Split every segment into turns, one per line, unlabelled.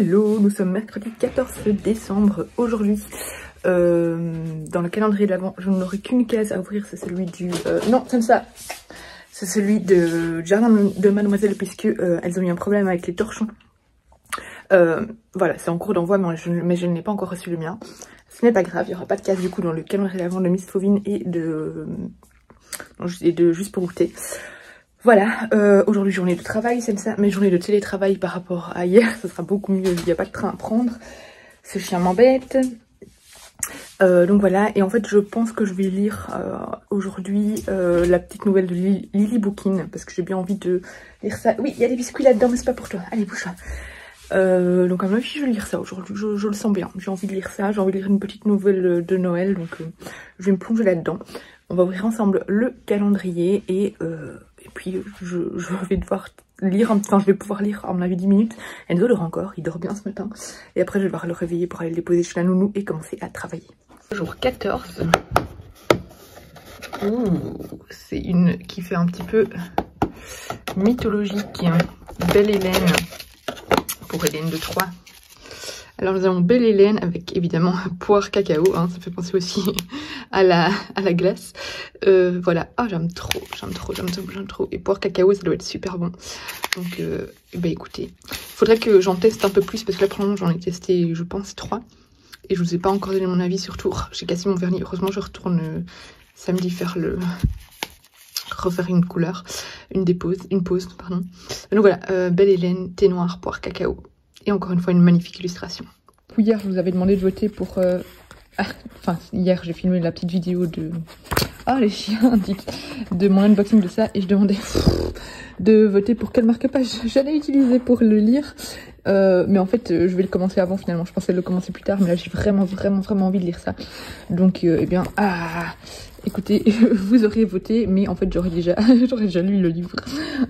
Hello, nous sommes mercredi 14 décembre aujourd'hui. Dans le calendrier de l'Avent, je n'aurai qu'une case à ouvrir, c'est celui du... non, comme ça, c'est celui de Jardin de Mademoiselle, puisque elles ont eu un problème avec les torchons. Voilà, c'est en cours d'envoi, mais je n'ai pas encore reçu le mien. Ce n'est pas grave, il n'y aura pas de case du coup dans le calendrier de l'Avent de Miss Fauvine et de Juste pour goûter. Voilà, aujourd'hui journée de travail, c'est ça, mais journée de télétravail par rapport à hier, ce sera beaucoup mieux, il n'y a pas de train à prendre. Ce chien m'embête. Donc voilà, et en fait je pense que je vais lire aujourd'hui la petite nouvelle de Lily Bookin, parce que j'ai bien envie de lire ça. Oui, il y a des biscuits là-dedans, mais c'est pas pour toi, allez bouge-toi. Donc à mon avis je vais lire ça aujourd'hui, je le sens bien, j'ai envie de lire ça, j'ai envie de lire une petite nouvelle de Noël, donc je vais me plonger là-dedans. On va ouvrir ensemble le calendrier et puis je vais devoir lire, enfin je vais pouvoir lire à mon avis 10 minutes. Enzo dort encore, il dort bien ce matin. Et après je vais devoir le réveiller pour aller le déposer chez la nounou et commencer à travailler. Jour 14. C'est une qui fait un petit peu mythologique. Belle Hélène pour Hélène de Troyes. Alors nous avons Belle Hélène avec évidemment poire cacao, hein, ça fait penser aussi à la glace. Voilà, ah j'aime trop. Et poire cacao ça doit être super bon. Donc bah écoutez, faudrait que j'en teste un peu plus parce que là pour le moment j'en ai testé je pense 3. Et je vous ai pas encore donné mon avis sur tout. J'ai cassé mon vernis, heureusement je retourne samedi faire refaire une couleur, une pause, pardon. Donc voilà, Belle Hélène, thé noir, poire cacao. Et encore une fois, une magnifique illustration. Hier, je vous avais demandé de voter pour... Enfin, hier, j'ai filmé la petite vidéo de... Ah, les chiens, de mon unboxing de ça. Et je demandais de voter pour quel marque-page j'allais utiliser pour le lire. Mais en fait, je vais le commencer avant finalement. Je pensais le commencer plus tard, mais là, j'ai vraiment envie de lire ça. Donc, eh bien... écoutez, vous auriez voté, mais en fait j'aurais déjà lu le livre.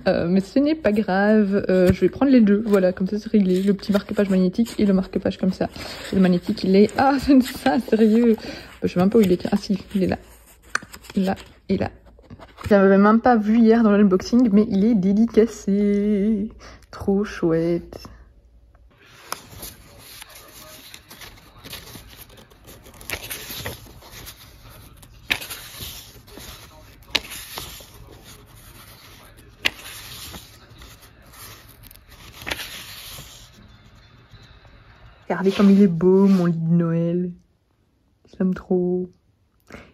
Mais ce n'est pas grave, je vais prendre les deux, voilà, comme ça c'est réglé. Le petit marque-page magnétique et le marque-page comme ça. Et le magnétique il est... Ah, c'est ça, sérieux. Je sais même pas où il est. Ah si, il est là. Là et là. Je l'avais même pas vu hier dans l'unboxing, mais il est dédicacé. Trop chouette. Regardez comme il est beau, mon lit de Noël. J'aime trop.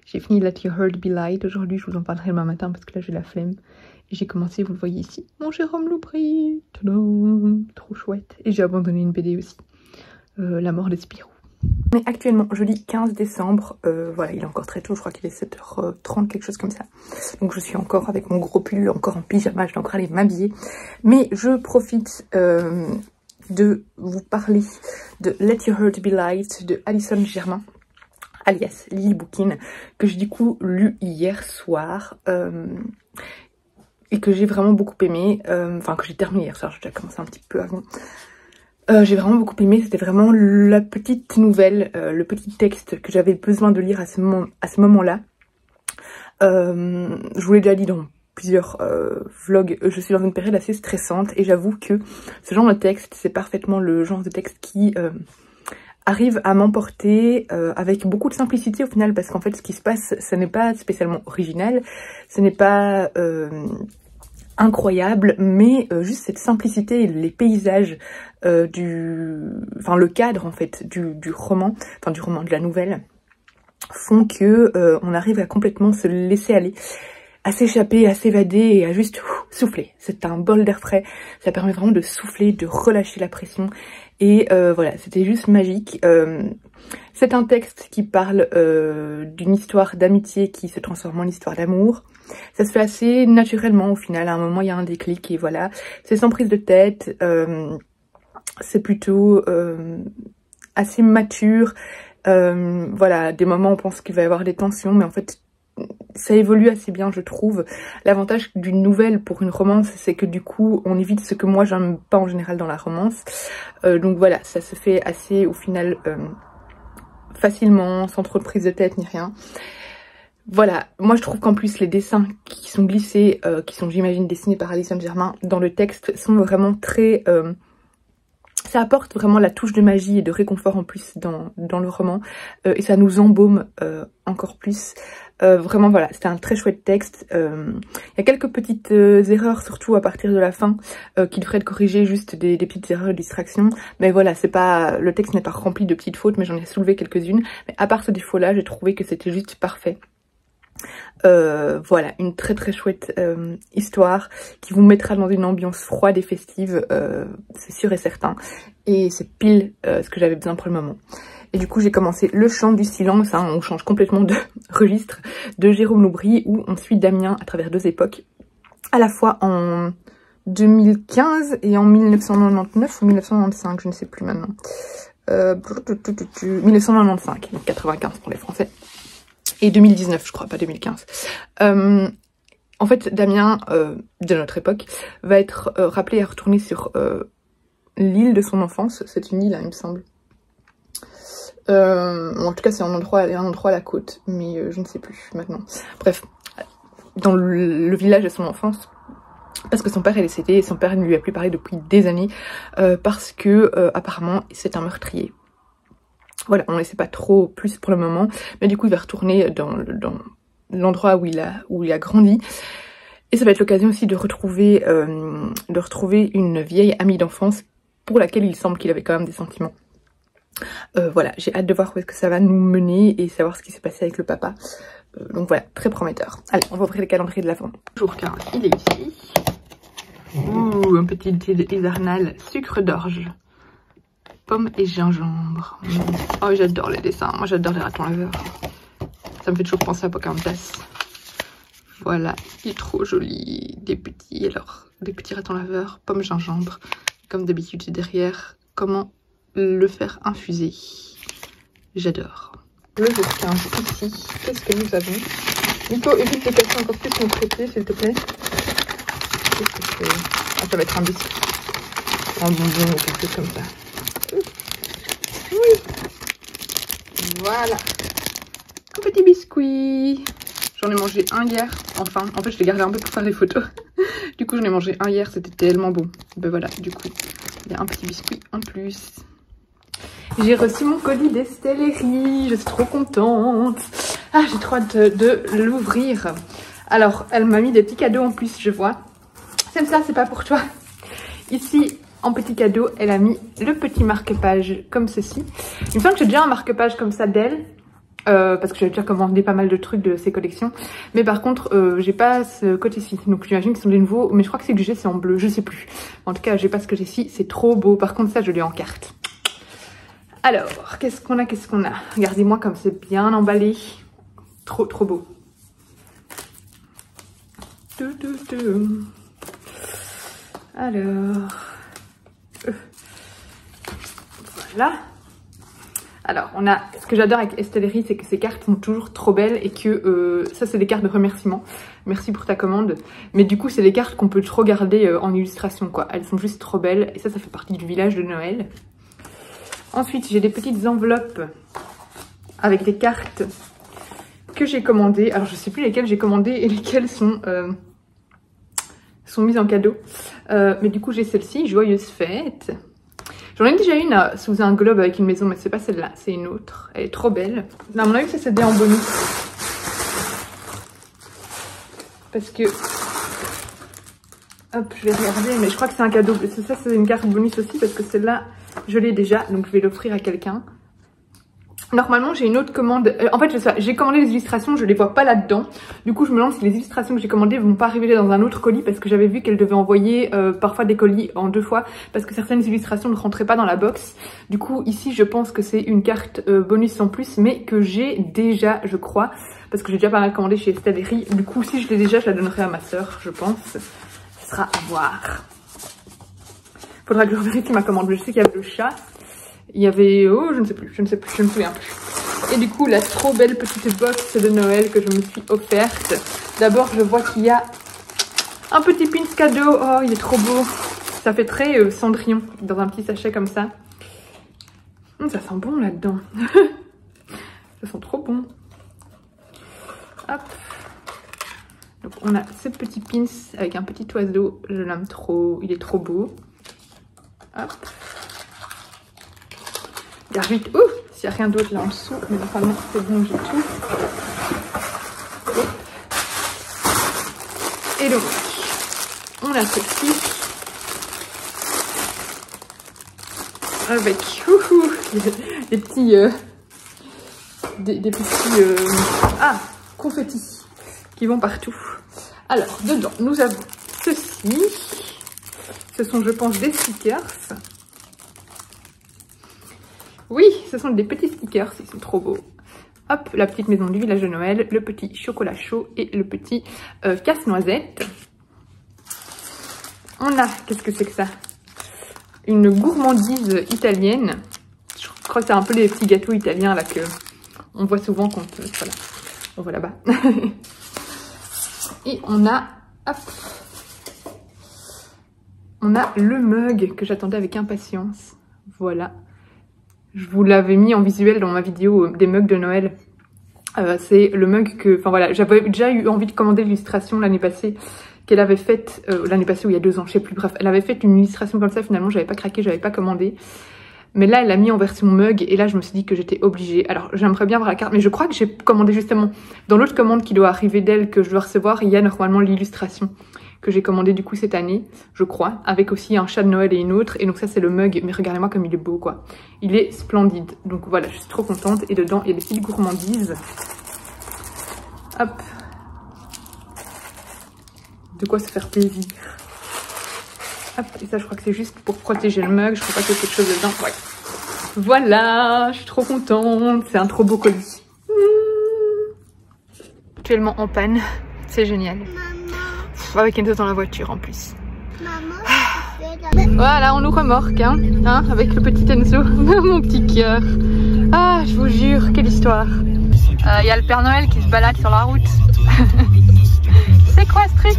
J'ai fini Let Your Heart Be Light aujourd'hui. Je vous en parlerai demain matin parce que là j'ai la flemme. Et j'ai commencé, vous le voyez ici, mon Jérôme Loubry. Tadam, trop chouette. Et j'ai abandonné une BD aussi. La mort de Spirou. On est actuellement jeudi 15 décembre. Voilà, il est encore très tôt. Je crois qu'il est 7h30, quelque chose comme ça. Donc je suis encore avec mon gros pull, encore en pyjama. Je dois encore aller m'habiller. Mais je profite... de vous parler de Let Your Heart Be Light de Alison Germain, alias Lily Bookin, que j'ai du coup lu hier soir et que j'ai vraiment beaucoup aimé, enfin que j'ai terminé hier soir, j'ai déjà commencé un petit peu avant. J'ai vraiment beaucoup aimé, c'était vraiment la petite nouvelle, le petit texte que j'avais besoin de lire à ce moment-là. Je vous l'ai déjà dit dans plusieurs vlogs, je suis dans une période assez stressante et j'avoue que ce genre de texte, c'est parfaitement le genre de texte qui arrive à m'emporter avec beaucoup de simplicité au final, parce qu'en fait ce qui se passe, ce n'est pas spécialement original, ce n'est pas incroyable, mais juste cette simplicité, les paysages, enfin le cadre en fait du roman, enfin du roman, de la nouvelle, font que on arrive à complètement se laisser aller, à s'échapper, à s'évader et à juste souffler. C'est un bol d'air frais, ça permet vraiment de souffler, de relâcher la pression et voilà, c'était juste magique. C'est un texte qui parle d'une histoire d'amitié qui se transforme en histoire d'amour. Ça se fait assez naturellement au final, à un moment il y a un déclic et voilà, c'est sans prise de tête, c'est plutôt assez mature. Voilà, des moments on pense qu'il va y avoir des tensions, mais en fait ça évolue assez bien je trouve. L'avantage d'une nouvelle pour une romance, c'est que du coup on évite ce que moi j'aime pas en général dans la romance. Donc voilà, ça se fait assez au final facilement, sans trop de prise de tête ni rien. Voilà, moi je trouve qu'en plus les dessins qui sont glissés, qui sont j'imagine dessinés par Alison Germain dans le texte, sont vraiment très Ça apporte vraiment la touche de magie et de réconfort en plus dans le roman. Et ça nous embaume encore plus. Vraiment voilà, c'était un très chouette texte. Il y a quelques petites erreurs, surtout à partir de la fin, qui devraient être corrigées, juste des petites erreurs de distraction. Mais voilà, c'est pas, le texte n'est pas rempli de petites fautes, mais j'en ai soulevé quelques-unes. Mais à part ce défaut-là, j'ai trouvé que c'était juste parfait. Voilà, une très très chouette histoire qui vous mettra dans une ambiance froide et festive, c'est sûr et certain. Et c'est pile ce que j'avais besoin pour le moment. Et du coup j'ai commencé Le Chant du Silence, hein, on change complètement de registre, de Jérôme Loubry, où on suit Damien à travers deux époques, à la fois en 2015 et en 1999 ou 1995, je ne sais plus maintenant. 1995, donc 95 pour les Français. Et 2019, je crois, pas 2015. En fait, Damien, de notre époque, va être rappelé à retourner sur l'île de son enfance. C'est une île, hein, il me semble. En tout cas, c'est un endroit à la côte, mais je ne sais plus maintenant. Bref, dans le village de son enfance, parce que son père est décédé et son père ne lui a plus parlé depuis des années, parce que apparemment c'est un meurtrier. Voilà, on ne sait pas trop plus pour le moment, mais du coup il va retourner dans l'endroit où il a grandi. Et ça va être l'occasion aussi de retrouver une vieille amie d'enfance pour laquelle il semble qu'il avait quand même des sentiments. Voilà, j'ai hâte de voir où est-ce que ça va nous mener et savoir ce qui s'est passé avec le papa. Donc voilà, très prometteur. Allez, on va ouvrir le calendrier de l'Avent. Jour 15, il est ici. Ouh, un petit hivernal, sucre d'orge. Pommes et gingembre. Oh, j'adore les dessins. Moi, j'adore les ratons laveurs. Ça me fait toujours penser à Pocahontas. Voilà, il est trop joli. Des petits ratons laveurs, pommes, gingembre. Comme d'habitude, c'est derrière comment le faire infuser. J'adore. Le jour 15 ici, qu'est-ce que nous avons? Nico, évite de casser encore plus mon côté, s'il te plaît. Qu'est-ce que c'est? Ah, ça va être un biscuit. Un bonbon ou quelque chose comme ça. Oui. Voilà. Un petit biscuit. J'en ai mangé un hier. Enfin, en fait, je l'ai gardé un peu pour faire les photos. Du coup, j'en ai mangé un hier. C'était tellement bon. Ben voilà, du coup, il y a un petit biscuit en plus. J'ai reçu mon colis d'Estellerie. Je suis trop contente. Ah, j'ai trop hâte de l'ouvrir. Alors, elle m'a mis des petits cadeaux en plus, je vois. C'est ça, c'est pas pour toi. Ici, en petit cadeau, elle a mis le petit marque-page comme ceci. Il me semble que j'ai déjà un marque-page comme ça d'elle. Parce que j'avais déjà commandé pas mal de trucs de ses collections. Mais par contre, j'ai pas ce côté-ci. Donc j'imagine qu'ils sont des nouveaux. Mais je crois que c'est que j'ai, c'est en bleu, je sais plus. En tout cas, j'ai pas ce que j'ai ici. C'est trop beau. Par contre, ça, je l'ai en carte. Alors, qu'est-ce qu'on a? Regardez-moi comme c'est bien emballé. Trop, trop beau. Alors... voilà. Alors, on a, ce que j'adore avec Estellerie, c'est que ces cartes sont toujours trop belles et que ça, c'est des cartes de remerciement. Merci pour ta commande. Mais du coup, c'est des cartes qu'on peut trop garder en illustration, quoi. Elles sont juste trop belles et ça fait partie du village de Noël. Ensuite, j'ai des petites enveloppes avec des cartes que j'ai commandées. Alors, je sais plus lesquelles j'ai commandées et lesquelles sont mises en cadeau. Mais du coup, j'ai celle-ci, Joyeuse Fête. J'en ai déjà une sous un globe avec une maison, mais c'est pas celle-là, c'est une autre. Elle est trop belle. À mon avis, ça c'est des en bonus. Parce que... hop, je vais regarder, mais je crois que c'est un cadeau. Ça, c'est une carte bonus aussi, parce que celle-là, je l'ai déjà, donc je vais l'offrir à quelqu'un. Normalement, j'ai une autre commande. En fait, j'ai commandé les illustrations, je les vois pas là-dedans. Du coup, je me demande si les illustrations que j'ai commandées vont pas arriver dans un autre colis parce que j'avais vu qu'elle devait envoyer parfois des colis en 2 fois parce que certaines illustrations ne rentraient pas dans la box. Du coup, ici, je pense que c'est une carte bonus en plus, mais que j'ai déjà, je crois, parce que j'ai déjà pas mal commandé chez Estellerie. Du coup, si je l'ai déjà, je la donnerai à ma sœur, je pense. Ce sera à voir. Faudra que je vérifie ma commande. Je sais qu'il y avait le chat. Il y avait... oh, je ne sais plus, je me souviens plus. Et du coup, la trop belle petite box de Noël que je me suis offerte. D'abord, je vois qu'il y a un petit pins cadeau. Oh, il est trop beau. Ça fait très Cendrillon, dans un petit sachet comme ça. Ça sent bon là-dedans. Ça sent trop bon. Hop. Donc, on a ce petit pins avec un petit oiseau. Je l'aime trop. Il est trop beau. Hop. car vite. Ouh, s'il n'y a rien d'autre là en dessous, mais normalement c'est bon, j'ai tout. Et donc, on a ceci. Avec des petits confettis qui vont partout. Alors dedans nous avons ceci, ce sont je pense des stickers. Oui, ce sont des petits stickers, ils sont trop beaux. Hop, la petite maison du village de Noël, le petit chocolat chaud et le petit casse-noisette. On a, qu'est-ce que c'est que ça? Une gourmandise italienne. Je crois que c'est un peu les petits gâteaux italiens là que on voit souvent quand voilà, on voit là-bas. Et on a, hop, on a le mug que j'attendais avec impatience. Voilà, je vous l'avais mis en visuel dans ma vidéo des mugs de Noël. C'est le mug que, enfin voilà, j'avais déjà eu envie de commander l'illustration l'année passée. Qu'elle avait faite, l'année passée ou il y a 2 ans, je sais plus, bref, elle avait fait une illustration comme ça, finalement j'avais pas craqué, j'avais pas commandé. Mais là elle l'a mis en version mug et là je me suis dit que j'étais obligée. Alors j'aimerais bien voir la carte, mais je crois que j'ai commandé justement, dans l'autre commande qui doit arriver d'elle, que je dois recevoir, il y a normalement l'illustration que j'ai commandée du coup cette année, je crois, avec aussi un chat de Noël et une autre, et donc ça c'est le mug, mais regardez-moi comme il est beau quoi. Il est splendide, donc voilà, je suis trop contente, et dedans il y a des petites gourmandises. Hop. De quoi se faire plaisir. Hop, et ça je crois que c'est juste pour protéger le mug, je crois pas qu'il y ait quelque chose dedans. Ouais. Voilà, je suis trop contente, c'est un trop beau colis. Actuellement en panne, c'est génial. Maman. Avec Enzo dans la voiture en plus. Maman, voilà, on nous remorque, hein, avec le petit Enzo, mon petit cœur. Ah, je vous jure, quelle histoire. Y a le Père Noël qui se balade sur la route. C'est quoi ce truc?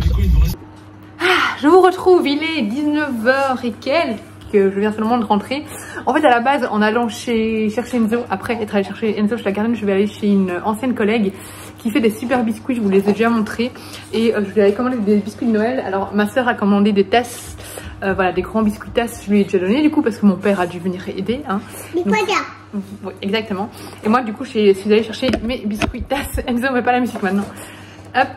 Je vous retrouve, il est 19h et quelques, je viens seulement de rentrer. En fait à la base en allant chercher Enzo, après être allé chercher Enzo chez la gardienne, je vais aller chez une ancienne collègue qui fait des super biscuits, je vous les ai déjà montrés. Et je lui avais commandé des biscuits de Noël, alors ma soeur a commandé des tasses, voilà des grands biscuits tasses, je lui ai déjà donné du coup parce que mon père a dû venir aider. Hein. Donc, oui, exactement. Et moi du coup je suis allée chercher mes biscuits tasses. Enzo met pas la musique maintenant. Hop.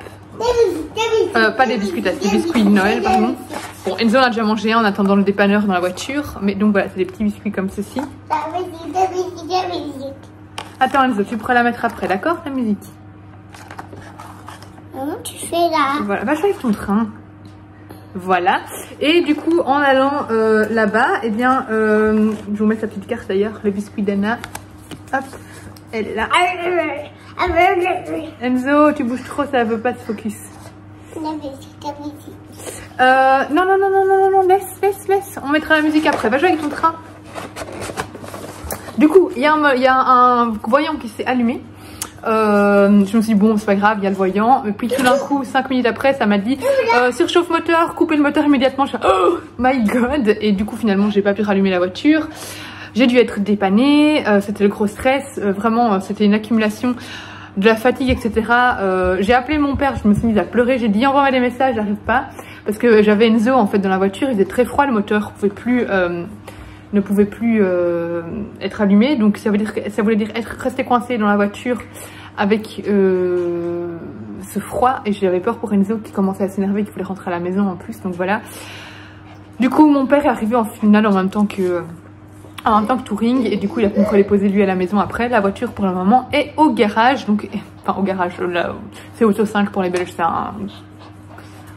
Pas des biscuits tasses, des biscuits de Noël pardon. Bon, Enzo en a déjà mangé en attendant le dépanneur dans la voiture. Mais donc voilà, c'est des petits biscuits comme ceci. Attends Enzo, tu pourras la mettre après, d'accord la musique?
Comment tu fais là?
Voilà, va jouer avec ton train. Voilà. Et du coup, en allant là-bas, eh bien, je vous mets sa petite carte d'ailleurs, le biscuit d'Anna. Hop, elle est là. Enzo, tu bouges trop, ça veut pas se focus. Non, laisse. On mettra la musique après. Va jouer avec ton train. Du coup, il y a un voyant qui s'est allumé. Je me suis dit, bon, c'est pas grave, il y a le voyant. Et puis tout d'un coup, 5 minutes après, ça m'a dit surchauffe moteur, coupez le moteur immédiatement. Je suis oh my god. Et du coup, finalement, j'ai pas pu rallumer la voiture. J'ai dû être dépannée, c'était le gros stress, vraiment c'était une accumulation de la fatigue, etc. J'ai appelé mon père, je me suis mise à pleurer, j'ai dit envoie-moi des messages, j'arrive pas. Parce que j'avais Enzo en fait dans la voiture, il faisait très froid, le moteur ne pouvait plus être allumé. Donc ça voulait dire rester coincé dans la voiture avec ce froid. Et j'avais peur pour Enzo qui commençait à s'énerver, qui voulait rentrer à la maison en plus, donc voilà. Du coup mon père est arrivé en finale en même temps que Touring, et du coup il a pu me les poser lui à la maison après. La voiture pour le moment est au garage, donc enfin au garage, c'est Auto 5 pour les Belges, c'est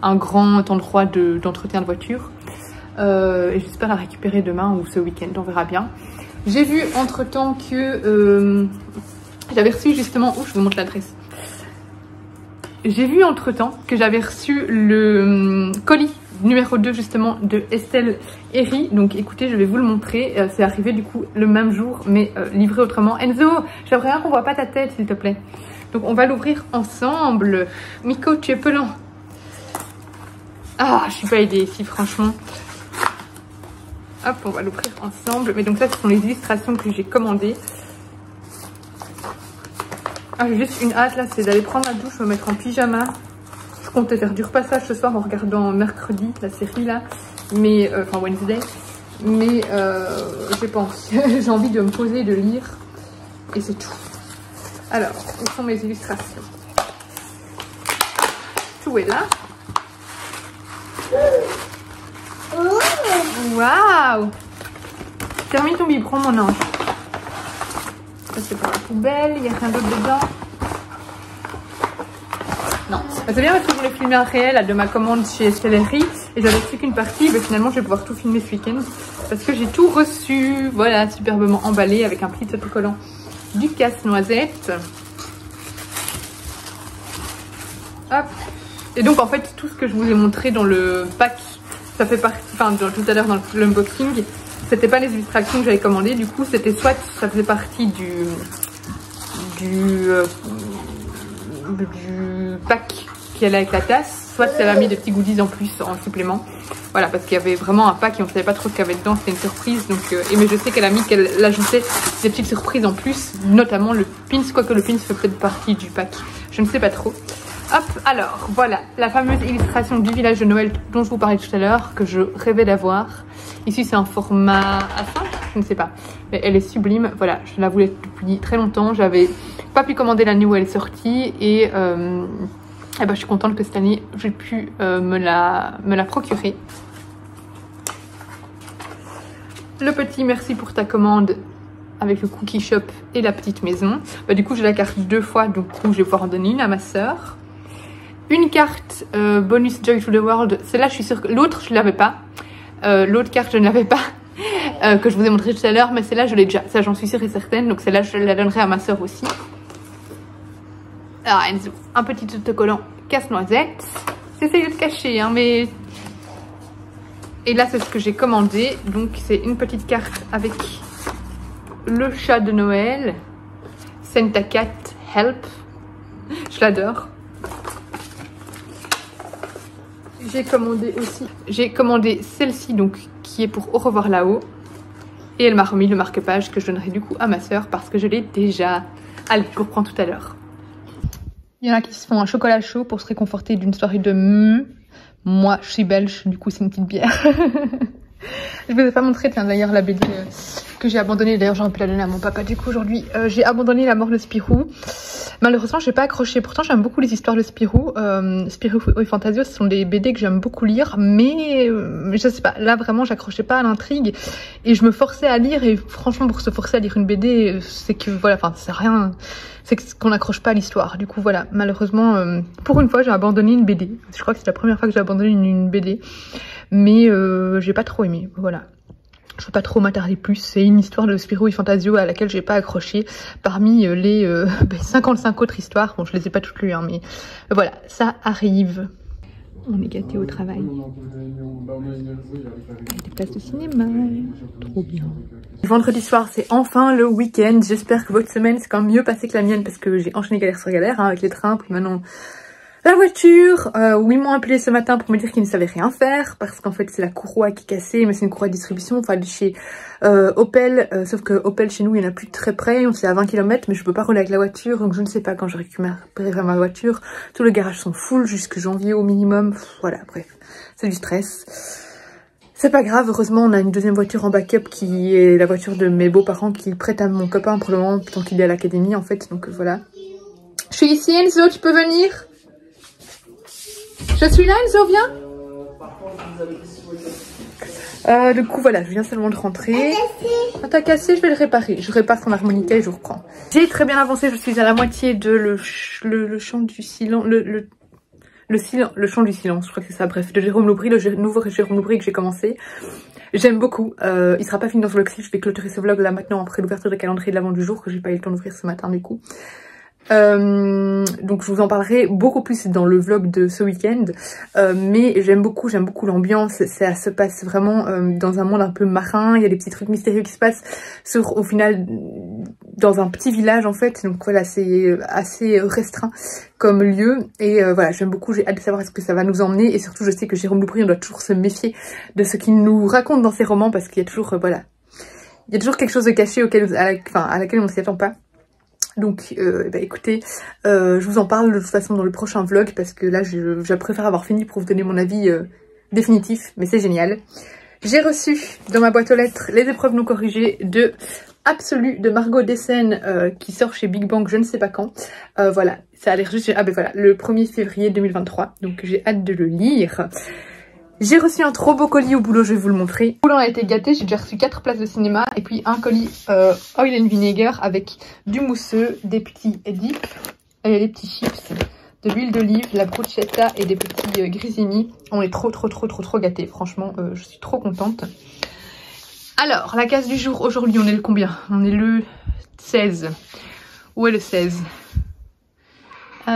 un grand endroit d'entretien de voiture. Et j'espère la récupérer demain ou ce week-end, on verra bien. J'ai vu entre temps que j'avais reçu justement, je vous montre l'adresse. J'ai vu entre temps que j'avais reçu le colis numéro 2 justement de Estelle Herry. Donc écoutez, je vais vous le montrer. C'est arrivé du coup le même jour mais livré autrement. Enzo, j'aimerais bien qu'on voit pas ta tête s'il te plaît. Donc on va l'ouvrir ensemble. Miko, tu es pelant. Ah, je suis pas aidée ici franchement. Hop, on va l'ouvrir ensemble. Mais donc ça, ce sont les illustrations que j'ai commandées. Ah, j'ai juste une hâte là, c'est d'aller prendre la douche, me mettre en pyjama. Je comptais faire du repassage ce soir en regardant mercredi, la série là, mais enfin Wednesday. mais j'ai pas envie. J'ai envie de me poser, de lire, et c'est tout. Alors, où sont mes illustrations? Tout est là. Waouh! Termine ton biberon, mon ange. Ça, c'est pour la poubelle, il n'y a rien d'autre dedans. Non, c'est bien parce que je voulais filmer un réel de ma commande chez Stellery et j'avais reçu qu'une partie, mais finalement je vais pouvoir tout filmer ce week-end parce que j'ai tout reçu, voilà, superbement emballé avec un petit autocollant du casse-noisette. Hop. Et donc en fait tout ce que je vous ai montré dans le pack, ça fait partie, enfin tout à l'heure dans l'unboxing, c'était pas les illustrations que j'avais commandées, du coup c'était soit ça faisait partie du pack qui allait avec la tasse, soit ça m'a mis des petits goodies en plus en supplément. Voilà, parce qu'il y avait vraiment un pack et on savait pas trop ce qu'il y avait dedans, c'était une surprise. Donc, mais je sais qu'elle a mis qu'elle ajoutait des petites surprises en plus, notamment le pins, quoique le pins fait peut-être partie du pack. Je ne sais pas trop. Hop, alors voilà, la fameuse illustration du village de Noël dont je vous parlais tout à l'heure, que je rêvais d'avoir. Ici c'est un format A5, je ne sais pas, mais elle est sublime. Voilà, je la voulais depuis très longtemps, j'avais pas pu commander l'année où elle est sortie et ben, je suis contente que cette année j'ai pu me la procurer. Le petit merci pour ta commande avec le cookie shop et la petite maison. Bah, du coup j'ai la carte 2 fois, donc je vais pouvoir en donner une à ma soeur. Une carte bonus Joy to the World, celle-là je suis sûre que l'autre je ne l'avais pas. L'autre carte je ne l'avais pas, que je vous ai montré tout à l'heure, mais celle-là je l'ai déjà, ça j'en suis sûre et certaine, donc celle-là je la donnerai à ma soeur aussi. Alors Enzo, un petit autocollant casse-noisette, j'essaye de te cacher hein, mais... Et là c'est ce que j'ai commandé, donc c'est une petite carte avec le chat de Noël, Santa Cat Help, je l'adore. J'ai commandé celle-ci donc qui est pour Au revoir là-haut et elle m'a remis le marque-page que je donnerai du coup à ma soeur parce que je l'ai déjà. Allez, je reprends tout à l'heure. Il y en a qui se font un chocolat chaud pour se réconforter d'une soirée de moi je suis belge, du coup c'est une petite bière. Je vous ai pas montré, tiens d'ailleurs la BD que j'ai abandonnée, d'ailleurs j'aurais pu la donner à mon papa du coup aujourd'hui. J'ai abandonné La mort de Spirou. Malheureusement j'ai pas accroché, pourtant j'aime beaucoup les histoires de Spirou. Spirou et Fantasio ce sont des BD que j'aime beaucoup lire, mais je sais pas, là vraiment j'accrochais pas à l'intrigue et je me forçais à lire et franchement pour se forcer à lire une BD c'est que voilà, enfin c'est rien, c'est qu'on n'accroche pas à l'histoire. Du coup voilà, malheureusement pour une fois j'ai abandonné une BD, je crois que c'est la première fois que j'ai abandonné une BD, mais j'ai pas trop aimé, voilà. Je veux pas trop m'attarder plus, c'est une histoire de Spirou et Fantasio à laquelle j'ai pas accroché parmi les 55 autres histoires. Bon, je les ai pas toutes lues, hein, mais voilà, ça arrive. On est gâtés au travail. Avec des places de cinéma, trop bien. Vendredi soir, c'est enfin le week-end. J'espère que votre semaine c'est quand même mieux passée que la mienne parce que j'ai enchaîné galère sur galère hein, avec les trains, puis maintenant... La voiture, où ils m'ont appelé ce matin pour me dire qu'ils ne savaient rien faire parce qu'en fait c'est la courroie qui est cassée, mais c'est une courroie de distribution, enfin de chez Opel, sauf que Opel chez nous il n'y en a plus de très près, on c'est à 20 km mais je peux pas rouler avec la voiture, donc je ne sais pas quand je récupérerai ma voiture. Tous les garages sont full jusque janvier au minimum, voilà bref, c'est du stress. C'est pas grave, heureusement on a une deuxième voiture en backup qui est la voiture de mes beaux-parents qui prête à mon copain pour le moment, tant qu'il est à l'académie en fait, donc voilà. Je suis ici Enzo, tu peux venir? Je suis là, Enzo, viens. Du coup, voilà, je viens seulement de rentrer. Ah, t'as cassé, je vais le réparer. Je répare son harmonica et je reprends. J'ai très bien avancé, je suis à la moitié de le chant du silence. Le chant du silence, je crois que c'est ça. Bref, de Jérôme Loubry, le nouveau Jérôme Loubry que j'ai commencé. J'aime beaucoup. Il sera pas fini dans ce vlog-ci. Je vais clôturer ce vlog là maintenant après l'ouverture de calendrier de l'avant du jour que j'ai pas eu le temps d'ouvrir ce matin du coup. Donc je vous en parlerai beaucoup plus dans le vlog de ce week-end, mais j'aime beaucoup l'ambiance. Ça se passe vraiment dans un monde un peu marin, il y a des petits trucs mystérieux qui se passent au final dans un petit village en fait, donc voilà c'est assez restreint comme lieu et voilà j'aime beaucoup, j'ai hâte de savoir est-ce que ça va nous emmener et surtout je sais que Jérôme Loubry on doit toujours se méfier de ce qu'il nous raconte dans ses romans parce qu'il y a toujours voilà, il y a toujours quelque chose de caché à laquelle on ne s'y attend pas. Donc bah écoutez, je vous en parle de toute façon dans le prochain vlog parce que là je préfère avoir fini pour vous donner mon avis définitif, mais c'est génial. J'ai reçu dans ma boîte aux lettres les épreuves non corrigées de Absolu de Margot Dessen qui sort chez Big Bang je ne sais pas quand. Voilà, ça a l'air juste... Ah ben voilà, le 1er février 2023, donc j'ai hâte de le lire. J'ai reçu un trop beau colis au boulot, je vais vous le montrer. Le boulot a été gâté, j'ai déjà reçu 4 places de cinéma et puis un colis oil and vinegar avec du mousseux, des petits dips et des petits chips, de l'huile d'olive, la bruschetta et des petits grissini. On est trop gâtés, franchement, je suis trop contente. Alors, la case du jour, aujourd'hui, on est le combien? On est le 16. Où est le 16? Où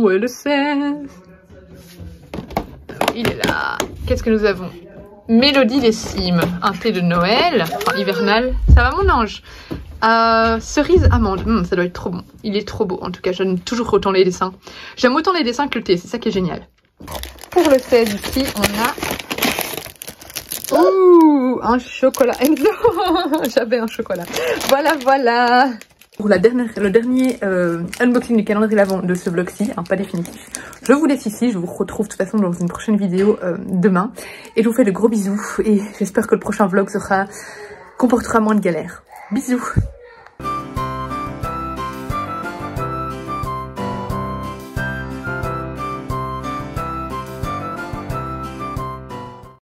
est le 16? Il est là. Qu'est-ce que nous avons? Mélodie des cimes, un thé de Noël, enfin hivernal. Ça va mon ange? Cerise amande, ça doit être trop bon. Il est trop beau, en tout cas, j'aime toujours autant les dessins. J'aime autant les dessins que le thé, c'est ça qui est génial. Pour le 16 ici, on a... Ouh, un chocolat Enzo. J'avais un chocolat. Voilà. Pour le dernier unboxing du calendrier l'Avent de ce vlog-ci, pas définitif, je vous laisse ici. Je vous retrouve de toute façon dans une prochaine vidéo demain. Et je vous fais de gros bisous. Et j'espère que le prochain vlog comportera moins de galères. Bisous.